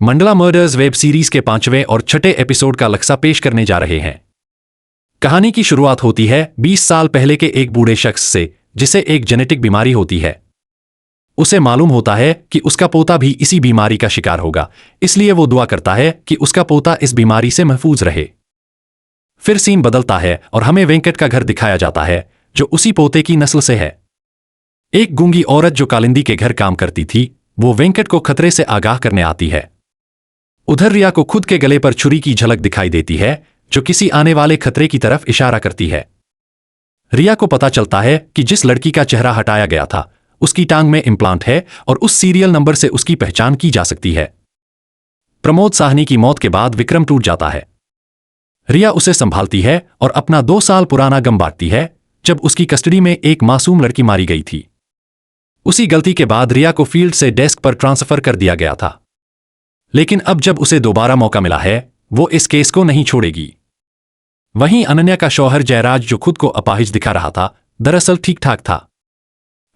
Mandla murders web series के 5वें और छठे एपिसोड का लक्सा पेश करने जा रहे हैं। कहानी की शुरुआत होती है 20 साल पहले के एक बूढ़े शख्स से जिसे एक जेनेटिक बीमारी होती है। उसे मालूम होता है कि उसका पोता भी इसी बीमारी का शिकार होगा, इसलिए वो दुआ करता है कि उसका पोता इस बीमारी से महफूज रहे। फिर सीन बदलता है और हमें वेंकट का घर दिखाया जाता है जो उसी पोते की नस्ल से है। एक गूंगी औरत जो कालिंदी के घर काम करती थी, वो वेंकट को खतरे से आगाह करने आती है। उधर रिया को खुद के गले पर छुरी की झलक दिखाई देती है जो किसी आने वाले खतरे की तरफ इशारा करती है। रिया को पता चलता है कि जिस लड़की का चेहरा हटाया गया था उसकी टांग में इम्प्लांट है और उस सीरियल नंबर से उसकी पहचान की जा सकती है। प्रमोद साहनी की मौत के बाद विक्रम टूट जाता है। रिया उसे संभालती है और अपना 2 साल पुराना गम बांटती है जब उसकी कस्टडी में एक मासूम लड़की मारी गई थी। उसी गलती के बाद रिया को फील्ड से डेस्क पर ट्रांसफर कर दिया गया था, लेकिन अब जब उसे दोबारा मौका मिला है वो इस केस को नहीं छोड़ेगी। वहीं अनन्या का शौहर जयराज जो खुद को अपाहिज दिखा रहा था, दरअसल ठीक ठाक था।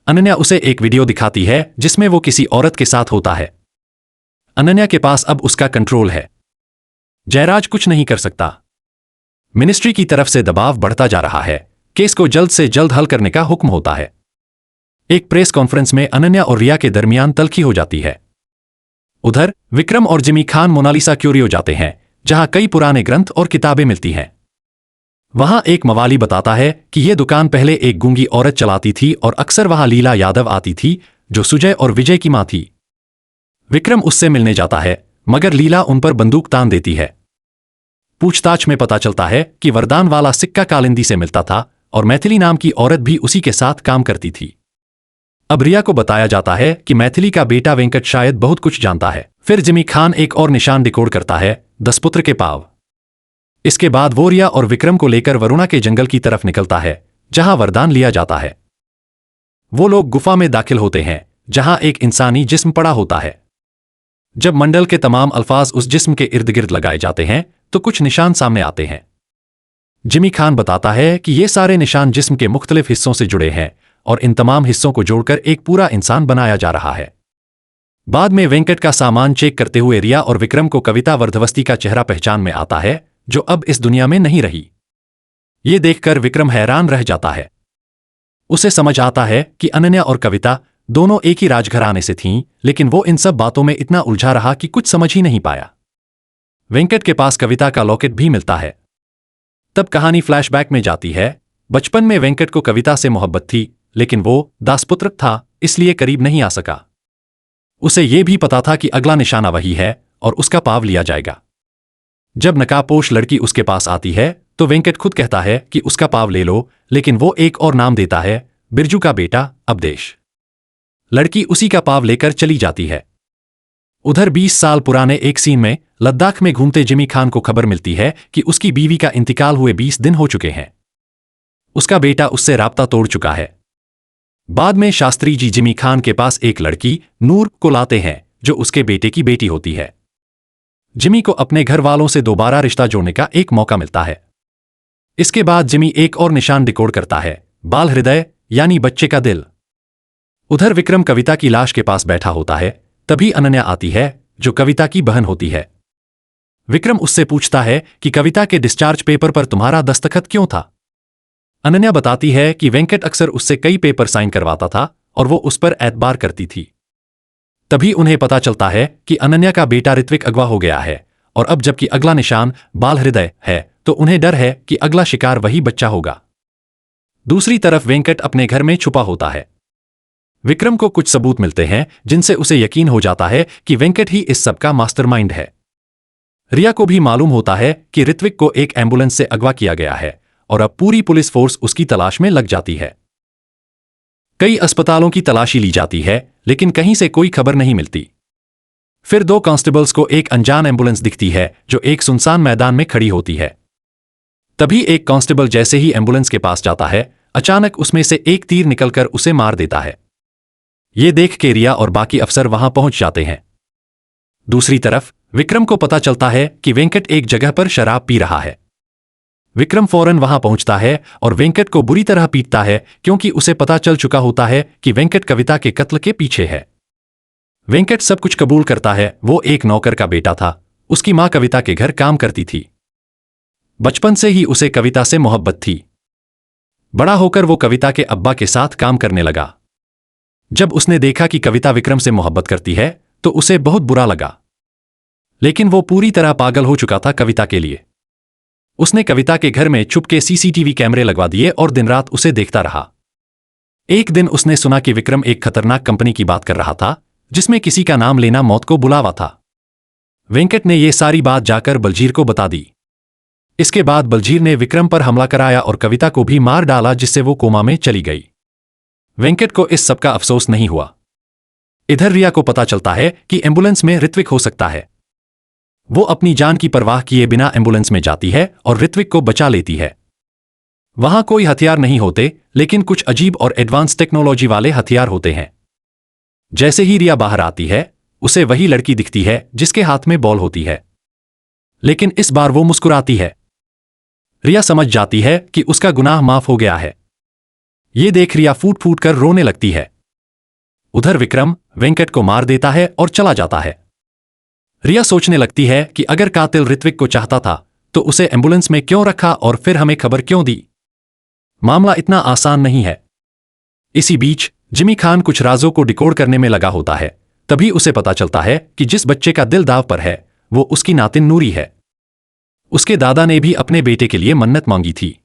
अनन्या उसे एक वीडियो दिखाती है जिसमें वो किसी औरत के साथ होता है। अनन्या के पास अब उसका कंट्रोल है। जयराज कुछ नहीं कर सकता। मिनिस्ट्री की तरफ से दबाव बढ़ता जा रहा है। केस को जल्द से जल्द हल करने का हुक्म होता है। एक प्रेस कॉन्फ्रेंस में अनन्या और रिया के दरमियान तल्खी हो जाती है। उधर विक्रम और जिमी खान मोनालिसा क्यूरियो जाते हैं जहां कई पुराने ग्रंथ और किताबें मिलती हैं। वहां एक मवाली बताता है कि यह दुकान पहले एक गूंगी औरत चलाती थी और अक्सर वहां लीला यादव आती थी जो सुजय और विजय की मां थी। विक्रम उससे मिलने जाता है मगर लीला उन पर बंदूक तान देती है। पूछताछ में पता चलता है कि वरदान वाला सिक्का कालिंदी से मिलता था और मैथिली नाम की औरत भी उसी के साथ काम करती थी। अब रिया को बताया जाता है कि मैथिली का बेटा वेंकट शायद बहुत कुछ जानता है। फिर जिमी खान एक और निशान डिकोड करता है, दसपुत्र के पाव। इसके बाद वो रिया और विक्रम को लेकर वरुणा के जंगल की तरफ निकलता है जहां वरदान लिया जाता है। वो लोग गुफा में दाखिल होते हैं जहां एक इंसानी जिस्म पड़ा होता है। जब मंडल के तमाम अल्फाज उस जिस्म के इर्द गिर्द लगाए जाते हैं तो कुछ निशान सामने आते हैं। जिमी खान बताता है कि ये सारे निशान जिस्म के मुख्तलिफ हिस्सों से जुड़े हैं और इन तमाम हिस्सों को जोड़कर एक पूरा इंसान बनाया जा रहा है। बाद में वेंकट का सामान चेक करते हुए रिया और विक्रम को कविता वर्धवस्ती का चेहरा पहचान में आता है जो अब इस दुनिया में नहीं रही। ये देखकर विक्रम हैरान रह जाता है। उसे समझ आता है कि अनन्या और कविता दोनों एक ही राजघराने से थीं, लेकिन वो इन सब बातों में इतना उलझा रहा कि कुछ समझ ही नहीं पाया। वेंकट के पास कविता का लॉकेट भी मिलता है। तब कहानी फ्लैशबैक में जाती है। बचपन में वेंकट को कविता से मोहब्बत थी, लेकिन वो दासपुत्र था इसलिए करीब नहीं आ सका। उसे यह भी पता था कि अगला निशाना वही है और उसका पाव लिया जाएगा। जब नकाबपोश लड़की उसके पास आती है तो वेंकट खुद कहता है कि उसका पाव ले लो, लेकिन वो एक और नाम देता है, बिरजू का बेटा अवधेश। लड़की उसी का पाव लेकर चली जाती है। उधर 20 साल पुराने एक सीन में लद्दाख में घूमते जिमी खान को खबर मिलती है कि उसकी बीवी का इंतकाल हुए 20 दिन हो चुके हैं। उसका बेटा उससे राब्ता तोड़ चुका है। बाद में शास्त्री जी जिमी खान के पास एक लड़की नूर को लाते हैं जो उसके बेटे की बेटी होती है। जिमी को अपने घर वालों से दोबारा रिश्ता जोड़ने का एक मौका मिलता है। इसके बाद जिमी एक और निशान डिकोड करता है, बाल हृदय यानी बच्चे का दिल। उधर विक्रम कविता की लाश के पास बैठा होता है। तभी अनन्या आती है जो कविता की बहन होती है। विक्रम उससे पूछता है कि कविता के डिस्चार्ज पेपर पर तुम्हारा दस्तखत क्यों था। अनन्या बताती है कि वेंकट अक्सर उससे कई पेपर साइन करवाता था और वो उस पर एतबार करती थी। तभी उन्हें पता चलता है कि अनन्या का बेटा ऋत्विक अगवा हो गया है और अब जबकि अगला निशान बाल हृदय है तो उन्हें डर है कि अगला शिकार वही बच्चा होगा। दूसरी तरफ वेंकट अपने घर में छुपा होता है। विक्रम को कुछ सबूत मिलते हैं जिनसे उसे यकीन हो जाता है कि वेंकट ही इस सब का मास्टरमाइंड है। रिया को भी मालूम होता है कि ऋत्विक को एक एम्बुलेंस से अगवा किया गया है और अब पूरी पुलिस फोर्स उसकी तलाश में लग जाती है। कई अस्पतालों की तलाशी ली जाती है लेकिन कहीं से कोई खबर नहीं मिलती। फिर 2 कांस्टेबल्स को एक अनजान एम्बुलेंस दिखती है जो एक सुनसान मैदान में खड़ी होती है। तभी एक कांस्टेबल जैसे ही एम्बुलेंस के पास जाता है, अचानक उसमें से एक तीर निकलकर उसे मार देता है। ये देख के रिया और बाकी अफसर वहां पहुंच जाते हैं। दूसरी तरफ विक्रम को पता चलता है कि वेंकट एक जगह पर शराब पी रहा है। विक्रम फौरन वहां पहुंचता है और वेंकट को बुरी तरह पीटता है क्योंकि उसे पता चल चुका होता है कि वेंकट कविता के कत्ल के पीछे है। वेंकट सब कुछ कबूल करता है। वो एक नौकर का बेटा था। उसकी मां कविता के घर काम करती थी। बचपन से ही उसे कविता से मोहब्बत थी। बड़ा होकर वो कविता के अब्बा के साथ काम करने लगा। जब उसने देखा कि कविता विक्रम से मोहब्बत करती है तो उसे बहुत बुरा लगा। लेकिन वो पूरी तरह पागल हो चुका था कविता के लिए। उसने कविता के घर में छुपके सीसीटीवी कैमरे लगवा दिए और दिन रात उसे देखता रहा। एक दिन उसने सुना कि विक्रम एक खतरनाक कंपनी की बात कर रहा था जिसमें किसी का नाम लेना मौत को बुलावा था। वेंकट ने यह सारी बात जाकर बलजीर को बता दी। इसके बाद बलजीर ने विक्रम पर हमला कराया और कविता को भी मार डाला, जिससे वो कोमा में चली गई। वेंकट को इस सब का अफसोस नहीं हुआ। इधर रिया को पता चलता है कि एम्बुलेंस में ऋत्विक हो सकता है। वो अपनी जान की परवाह किए बिना एम्बुलेंस में जाती है और ऋत्विक को बचा लेती है। वहां कोई हथियार नहीं होते, लेकिन कुछ अजीब और एडवांस टेक्नोलॉजी वाले हथियार होते हैं। जैसे ही रिया बाहर आती है उसे वही लड़की दिखती है जिसके हाथ में बॉल होती है, लेकिन इस बार वो मुस्कुराती है। रिया समझ जाती है कि उसका गुनाह माफ हो गया है। ये देख रिया फूट फूट कर रोने लगती है। उधर विक्रम वेंकट को मार देता है और चला जाता है। रिया सोचने लगती है कि अगर कातिल ऋत्विक को चाहता था तो उसे एम्बुलेंस में क्यों रखा और फिर हमें खबर क्यों दी। मामला इतना आसान नहीं है। इसी बीच जिमी खान कुछ राजों को डिकोड करने में लगा होता है। तभी उसे पता चलता है कि जिस बच्चे का दिल दांव पर है वो उसकी नातिन नूरी है। उसके दादा ने भी अपने बेटे के लिए मन्नत मांगी थी।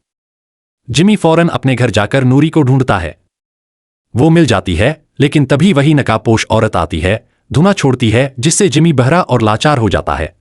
जिमी फौरन अपने घर जाकर नूरी को ढूंढता है। वो मिल जाती है, लेकिन तभी वही नकाबपोश औरत आती है, धुआं छोड़ती है, जिससे जिमी बहरा और लाचार हो जाता है।